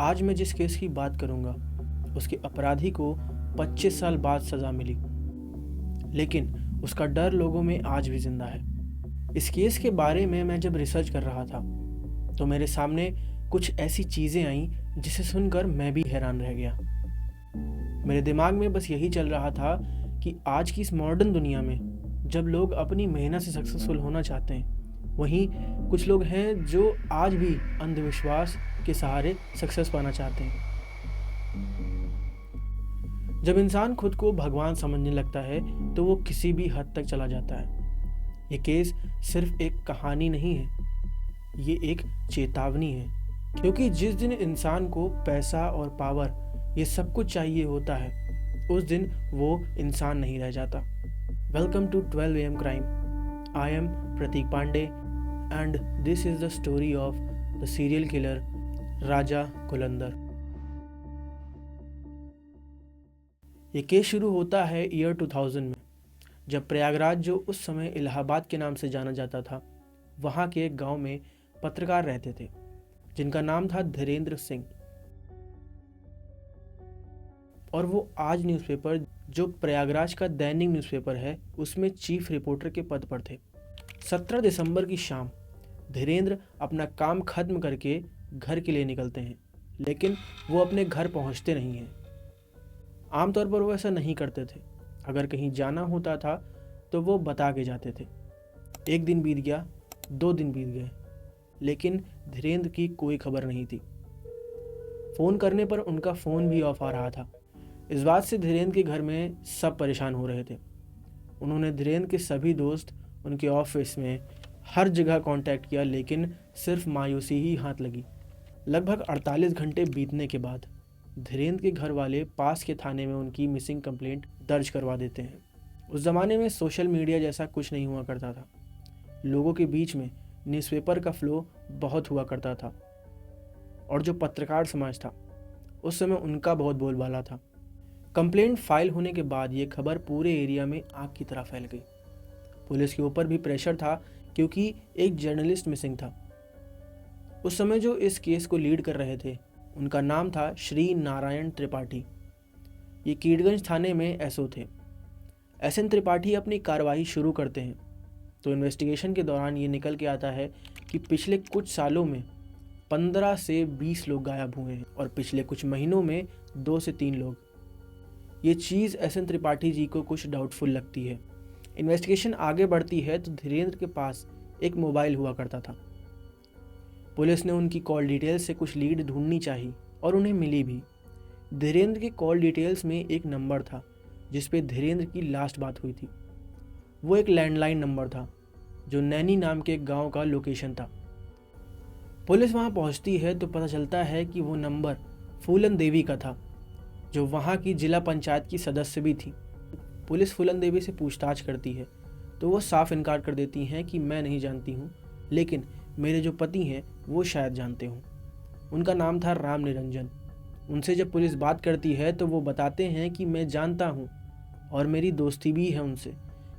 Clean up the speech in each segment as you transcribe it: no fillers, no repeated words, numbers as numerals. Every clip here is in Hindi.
आज मैं जिस केस की बात करूंगा उसके अपराधी को 25 साल बाद सज़ा मिली, लेकिन उसका डर लोगों में आज भी जिंदा है। इस केस के बारे में मैं जब रिसर्च कर रहा था तो मेरे सामने कुछ ऐसी चीज़ें आईं जिसे सुनकर मैं भी हैरान रह गया। मेरे दिमाग में बस यही चल रहा था कि आज की इस मॉडर्न दुनिया में जब लोग अपनी मेहनत से सक्सेसफुल होना चाहते हैं, वहीं कुछ लोग हैं जो आज भी अंधविश्वास के सहारे सक्सेस पाना चाहते हैं। जब इंसान खुद को भगवान समझने लगता है तो वो किसी भी हद तक चला जाता है। ये केस सिर्फ एक कहानी नहीं है, ये एक चेतावनी है, क्योंकि जिस दिन इंसान को पैसा और पावर ये सब कुछ चाहिए होता है, उस दिन वो इंसान नहीं रह जाता। Welcome to 12 AM crime. I am Prateek Pandey and this is the story of the serial killer Raja Kulandar. ये केस शुरू होता है ईयर 2000 में, जब प्रयागराज, जो उस समय इलाहाबाद के नाम से जाना जाता था, वहाँ के एक गांव में पत्रकार रहते थे जिनका नाम था धीरेंद्र सिंह। और वो आज न्यूज़पेपर, जो प्रयागराज का दैनिक न्यूज़पेपर है, उसमें चीफ रिपोर्टर के पद पर थे। 17 दिसंबर की शाम धीरेंद्र अपना काम खत्म करके घर के लिए निकलते हैं, लेकिन वो अपने घर पहुंचते नहीं हैं। आमतौर पर वो ऐसा नहीं करते थे। अगर कहीं जाना होता था तो वो बता के जाते थे। एक दिन बीत गया, 2 दिन बीत गए, लेकिन धीरेंद्र की कोई खबर नहीं थी। फ़ोन करने पर उनका फ़ोन भी ऑफ आ रहा था। इस बात से धीरेंद्र के घर में सब परेशान हो रहे थे। उन्होंने धीरेंद्र के सभी दोस्त, उनके ऑफिस में, हर जगह कांटेक्ट किया, लेकिन सिर्फ मायूसी ही हाथ लगी। लगभग 48 घंटे बीतने के बाद धीरेंद्र के घर वाले पास के थाने में उनकी मिसिंग कंप्लेंट दर्ज करवा देते हैं। उस ज़माने में सोशल मीडिया जैसा कुछ नहीं हुआ करता था। लोगों के बीच में न्यूज़पेपर का फ्लो बहुत हुआ करता था, और जो पत्रकार समाज था उस समय उनका बहुत बोलबाला था। कंप्लेंट फाइल होने के बाद ये खबर पूरे एरिया में आग की तरह फैल गई। पुलिस के ऊपर भी प्रेशर था, क्योंकि एक जर्नलिस्ट मिसिंग था। उस समय जो इस केस को लीड कर रहे थे, उनका नाम था श्री नारायण त्रिपाठी। ये कीड़गंज थाने में एसओ थे। एसएन त्रिपाठी अपनी कार्रवाई शुरू करते हैं तो इन्वेस्टिगेशन के दौरान ये निकल के आता है कि पिछले कुछ सालों में 15 से 20 लोग गायब हुए हैं, और पिछले कुछ महीनों में 2 से 3 लोग। ये चीज़ एसएन त्रिपाठी जी को कुछ डाउटफुल लगती है। इन्वेस्टिगेशन आगे बढ़ती है तो धीरेंद्र के पास एक मोबाइल हुआ करता था। पुलिस ने उनकी कॉल डिटेल्स से कुछ लीड ढूंढनी चाहिए, और उन्हें मिली भी। धीरेंद्र के कॉल डिटेल्स में एक नंबर था जिस पे धीरेंद्र की लास्ट बात हुई थी। वो एक लैंडलाइन नंबर था जो नैनी नाम के एक गांव का लोकेशन था। पुलिस वहां पहुंचती है तो पता चलता है कि वो नंबर फूलन देवी का था, जो वहां की जिला पंचायत की सदस्य भी थी। पुलिस फूलन देवी से पूछताछ करती है तो वो साफ इनकार कर देती हैं कि मैं नहीं जानती हूँ, लेकिन मेरे जो पति हैं वो शायद जानते हों। उनका नाम था राम निरंजन। उनसे जब पुलिस बात करती है तो वो बताते हैं कि मैं जानता हूँ, और मेरी दोस्ती भी है उनसे,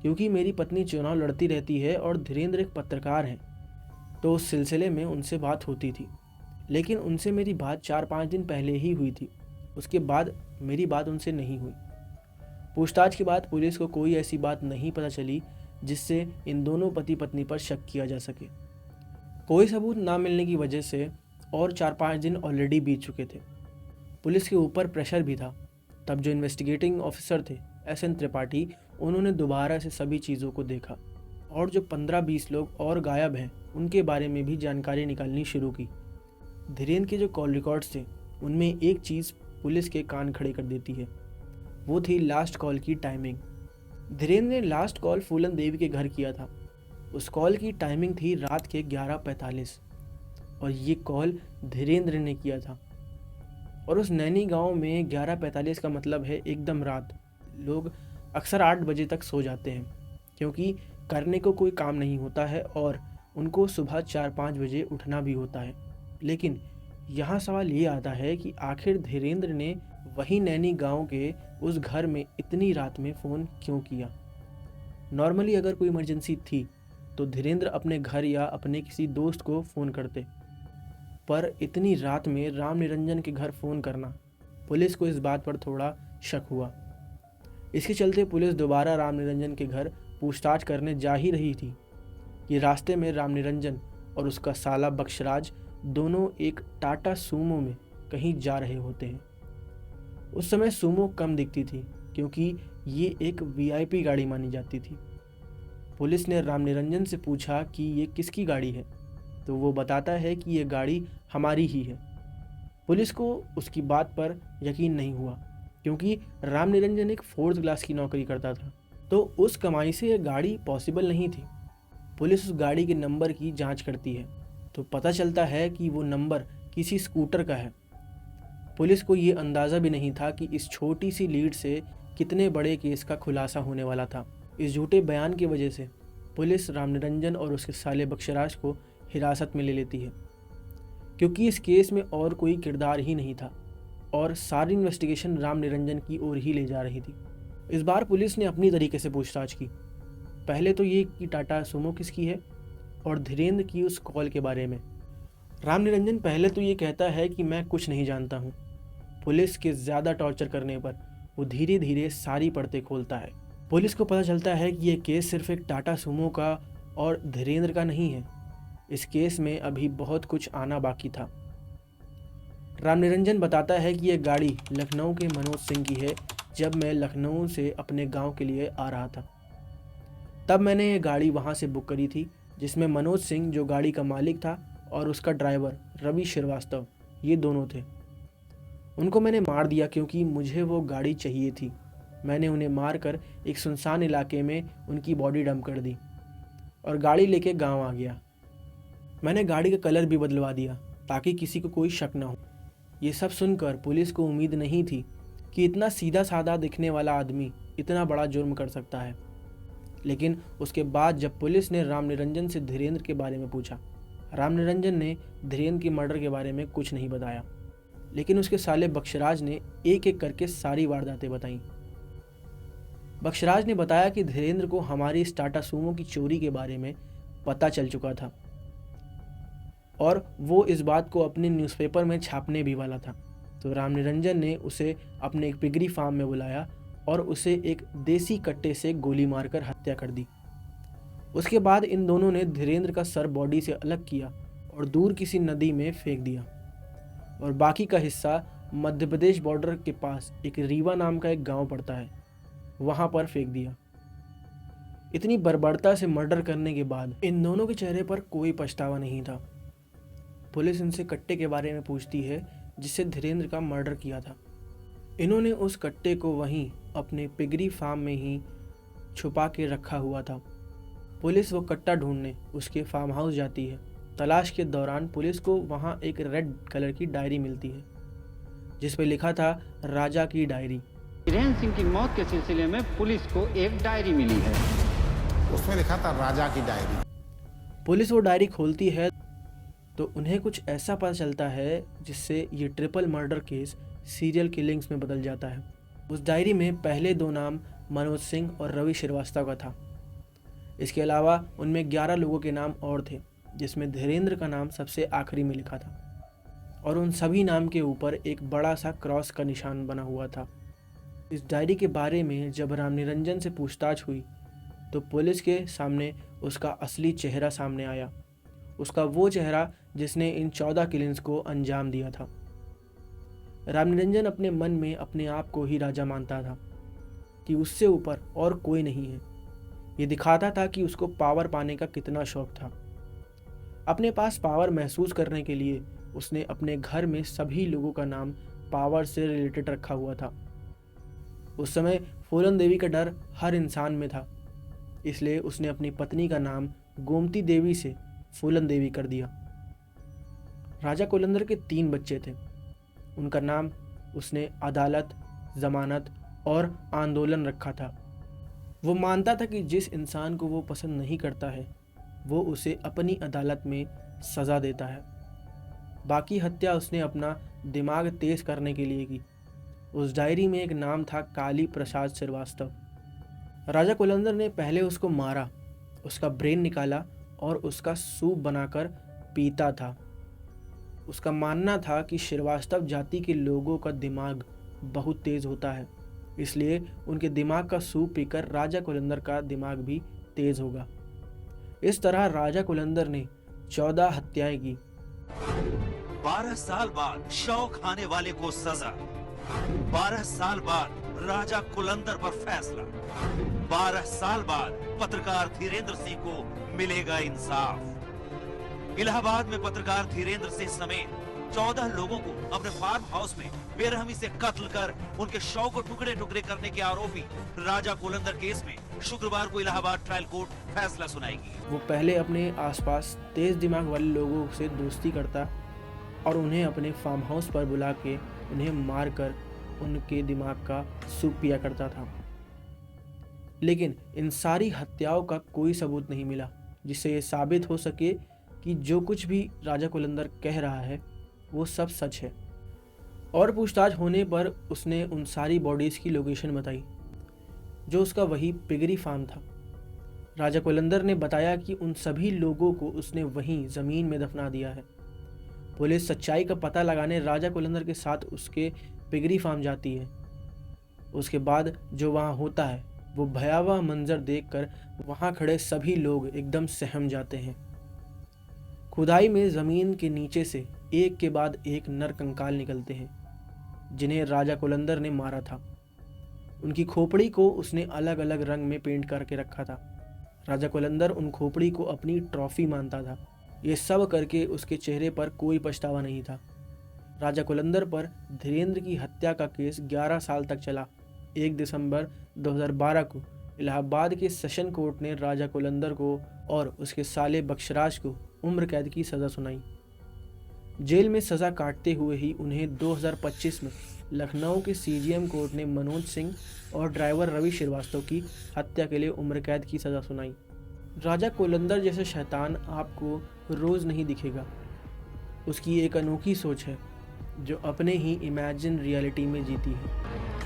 क्योंकि मेरी पत्नी चुनाव लड़ती रहती है और धीरेंद्र एक पत्रकार हैं, तो उस सिलसिले में उनसे बात होती थी। लेकिन उनसे मेरी बात 4-5 दिन पहले ही हुई थी। उसके बाद मेरी बात उनसे नहीं हुई। पूछताछ के बाद पुलिस को कोई ऐसी बात नहीं पता चली जिससे इन दोनों पति पत्नी पर शक किया जा सके। कोई सबूत ना मिलने की वजह से और 4-5 दिन ऑलरेडी बीत चुके थे। पुलिस के ऊपर प्रेशर भी था। तब जो इन्वेस्टिगेटिंग ऑफिसर थे एसएन त्रिपाठी, उन्होंने दोबारा से सभी चीज़ों को देखा, और जो 15-20 लोग और गायब हैं उनके बारे में भी जानकारी निकालनी शुरू की। धीरेंद्र के जो कॉल रिकॉर्ड्स थे उनमें एक चीज़ पुलिस के कान खड़े कर देती है। वो थी लास्ट कॉल की टाइमिंग। धीरेंद्र ने लास्ट कॉल फूलन देवी के घर किया था। उस कॉल की टाइमिंग थी रात के 11:45, और ये कॉल धीरेंद्र ने किया था। और उस नैनी गांव में 11:45 का मतलब है एकदम रात। लोग अक्सर 8 बजे तक सो जाते हैं, क्योंकि करने को कोई काम नहीं होता है और उनको सुबह 4-5 बजे उठना भी होता है। लेकिन यहाँ सवाल ये आता है कि आखिर धीरेंद्र ने वही नैनी गांव के उस घर में इतनी रात में फ़ोन क्यों किया। नॉर्मली अगर कोई इमरजेंसी थी तो धीरेंद्र अपने घर या अपने किसी दोस्त को फ़ोन करते। पर इतनी रात में राम निरंजन के घर फ़ोन करना, पुलिस को इस बात पर थोड़ा शक हुआ। इसके चलते पुलिस दोबारा राम निरंजन के घर पूछताछ करने जा ही रही थी कि रास्ते में राम निरंजन और उसका साला बख्शराज दोनों एक टाटा सूमो में कहीं जा रहे होते हैं। उस समय सूमो कम दिखती थी क्योंकि ये एक वीआईपी गाड़ी मानी जाती थी। पुलिस ने राम निरंजन से पूछा कि ये किसकी गाड़ी है, तो वो बताता है कि ये गाड़ी हमारी ही है। पुलिस को उसकी बात पर यकीन नहीं हुआ क्योंकि राम निरंजन एक 4th क्लास की नौकरी करता था, तो उस कमाई से यह गाड़ी पॉसिबल नहीं थी। पुलिस उस गाड़ी के नंबर की जांच करती है तो पता चलता है कि वो नंबर किसी स्कूटर का है। पुलिस को ये अंदाज़ा भी नहीं था कि इस छोटी सी लीड से कितने बड़े केस का खुलासा होने वाला था। इस झूठे बयान की वजह से पुलिस राम निरंजन और उसके साले बख्शराज को हिरासत में ले लेती है क्योंकि इस केस में और कोई किरदार ही नहीं था और सारी इन्वेस्टिगेशन राम निरंजन की ओर ही ले जा रही थी। इस बार पुलिस ने अपनी तरीके से पूछताछ की। पहले तो ये कि टाटा सुमो किसकी है और धीरेन्द्र की उस कॉल के बारे में। राम निरंजन पहले तो ये कहता है कि मैं कुछ नहीं जानता हूँ। पुलिस के ज़्यादा टॉर्चर करने पर वो धीरे धीरे सारी परतें खोलता है। पुलिस को पता चलता है कि ये केस सिर्फ एक टाटा सुमो का और धीरेन्द्र का नहीं है। इस केस में अभी बहुत कुछ आना बाकी था। राम निरंजन बताता है कि यह गाड़ी लखनऊ के मनोज सिंह की है। जब मैं लखनऊ से अपने गांव के लिए आ रहा था तब मैंने ये गाड़ी वहां से बुक करी थी, जिसमें मनोज सिंह जो गाड़ी का मालिक था और उसका ड्राइवर रवि श्रीवास्तव, ये दोनों थे। उनको मैंने मार दिया क्योंकि मुझे वो गाड़ी चाहिए थी। मैंने उन्हें मारकर एक सुनसान इलाके में उनकी बॉडी डंप कर दी और गाड़ी लेके गांव आ गया। मैंने गाड़ी का कलर भी बदलवा दिया ताकि किसी को कोई शक ना हो। ये सब सुनकर पुलिस को उम्मीद नहीं थी कि इतना सीधा साधा दिखने वाला आदमी इतना बड़ा जुर्म कर सकता है। लेकिन उसके बाद जब पुलिस ने राम निरंजन से धीरेन्द्र के बारे में पूछा, राम निरंजन ने धीरेन्द्र के मर्डर के बारे में कुछ नहीं बताया, लेकिन उसके साले बख्शराज ने एक एक करके सारी वारदातें बताईं। बख्शराज ने बताया कि धीरेन्द्र को हमारी इस टाटा सूमो की चोरी के बारे में पता चल चुका था और वो इस बात को अपने न्यूज़पेपर में छापने भी वाला था। तो राम निरंजन ने उसे अपने एक पिगरी फार्म में बुलाया और उसे एक देसी कट्टे से गोली मारकर हत्या कर दी। उसके बाद इन दोनों ने धीरेन्द्र का सर बॉडी से अलग किया और दूर किसी नदी में फेंक दिया और बाकी का हिस्सा मध्य प्रदेश बॉर्डर के पास एक रीवा नाम का एक गांव पड़ता है, वहां पर फेंक दिया। इतनी बर्बरता से मर्डर करने के बाद इन दोनों के चेहरे पर कोई पछतावा नहीं था। पुलिस इनसे कट्टे के बारे में पूछती है जिससे धीरेन्द्र का मर्डर किया था। इन्होंने उस कट्टे को वहीं अपने पिगरी फार्म में ही छुपा के रखा हुआ था। पुलिस वो कट्टा ढूंढने उसके फार्म हाउस जाती है। तलाश के दौरान पुलिस को वहाँ एक रेड कलर की डायरी मिलती है जिस पे लिखा था राजा की डायरी। धीरेन्द्र सिंह की मौत के सिलसिले में पुलिस को एक डायरी मिली है, उसमें लिखा था राजा की डायरी। पुलिस वो डायरी खोलती है तो उन्हें कुछ ऐसा पता चलता है जिससे ये triple murder case serial killings में बदल जाता है। उस डायरी में पहले 2 नाम मनोज सिंह और रवि श्रीवास्तव का था। इसके अलावा उनमें 11 लोगों के नाम और थे, जिसमें धीरेन्द्र का नाम सबसे आखिरी में लिखा था और उन सभी नाम के ऊपर एक बड़ा सा क्रॉस का निशान बना हुआ था। इस डायरी के बारे में जब राम निरंजन से पूछताछ हुई तो पुलिस के सामने उसका असली चेहरा सामने आया, उसका वो चेहरा जिसने इन 14 किलिंग्स को अंजाम दिया था। राम निरंजन अपने मन में अपने आप को ही राजा मानता था कि उससे ऊपर और कोई नहीं है। ये दिखाता था कि उसको पावर पाने का कितना शौक था। अपने पास पावर महसूस करने के लिए उसने अपने घर में सभी लोगों का नाम पावर से रिलेटेड रखा हुआ था। उस समय फूलन देवी का डर हर इंसान में था, इसलिए उसने अपनी पत्नी का नाम गोमती देवी से फूलन देवी कर दिया। राजा कुलंदर के 3 बच्चे थे। उनका नाम उसने अदालत, जमानत और आंदोलन रखा था। वो मानता था कि जिस इंसान को वो पसंद नहीं करता है वो उसे अपनी अदालत में सज़ा देता है। बाकी हत्या उसने अपना दिमाग तेज करने के लिए की। उस डायरी में एक नाम था काली प्रसाद श्रीवास्तव। राजा कुलंदर ने पहले उसको मारा, उसका ब्रेन निकाला और उसका सूप बनाकर पीता था। उसका मानना था कि श्रीवास्तव जाति के लोगों का दिमाग बहुत तेज होता है, इसलिए उनके दिमाग का सूप पीकर राजा कुलंदर का दिमाग भी तेज होगा। इस तरह राजा कुलंदर ने 14 हत्याएं की। 12 साल बाद शव खाने वाले को सजा, 12 साल बाद राजा कुलंदर पर फैसला, 12 साल बाद पत्रकार धीरेन्द्र सिंह को मिलेगा इंसाफ। इलाहाबाद में पत्रकार धीरेन्द्र सिंह समेत 14 लोगों को अपने फार्म हाउस में बेरहमी से कत्ल कर उनके शव को टुकड़े टुकड़े करने के आरोपी राजा कुलंदर केस में शुक्रवार को इलाहाबाद ट्रायल कोर्ट फैसला सुनाएगी। वो पहले अपने आसपास तेज दिमाग वाले लोगों से दोस्ती करता और उन्हें अपने फार्म हाउस पर बुला के उन्हें मारकर उनके दिमाग का सूप पिया करता था। लेकिन इन सारी हत्याओं का कोई सबूत नहीं मिला जिससे ये साबित हो सके कि जो कुछ भी राजा कुलंदर कह रहा है वो सब सच है। और पूछताछ होने पर उसने उन सारी बॉडीज़ की लोकेशन बताई जो उसका वही पिगरी फार्म था। राजा कुलंदर ने बताया कि उन सभी लोगों को उसने वहीं ज़मीन में दफना दिया है। पुलिस सच्चाई का पता लगाने राजा कुलंदर के साथ उसके पिगरी फार्म जाती है। उसके बाद जो वहाँ होता है वो भयावह मंजर देखकर वहाँ खड़े सभी लोग एकदम सहम जाते हैं। खुदाई में ज़मीन के नीचे से एक के बाद एक नर कंकाल निकलते हैं जिन्हें राजा कुलंदर ने मारा था। उनकी खोपड़ी को उसने अलग अलग रंग में पेंट करके रखा था। राजा कुलंदर उन खोपड़ी को अपनी ट्रॉफी मानता था। ये सब करके उसके चेहरे पर कोई पछतावा नहीं था। राजा कुलंदर पर धीरेन्द्र की हत्या का केस 11 साल तक चला। 1 दिसंबर 2012 को इलाहाबाद के सेशन कोर्ट ने राजा कुलंदर को और उसके साले बख्शराज को उम्र कैद की सज़ा सुनाई। जेल में सज़ा काटते हुए ही उन्हें 2025 में लखनऊ के सीजीएम कोर्ट ने मनोज सिंह और ड्राइवर रवि श्रीवास्तव की हत्या के लिए उम्र कैद की सज़ा सुनाई। राजा कुलंदर जैसे शैतान आपको रोज़ नहीं दिखेगा। उसकी एक अनोखी सोच है जो अपने ही इमेजिन रियलिटी में जीती है।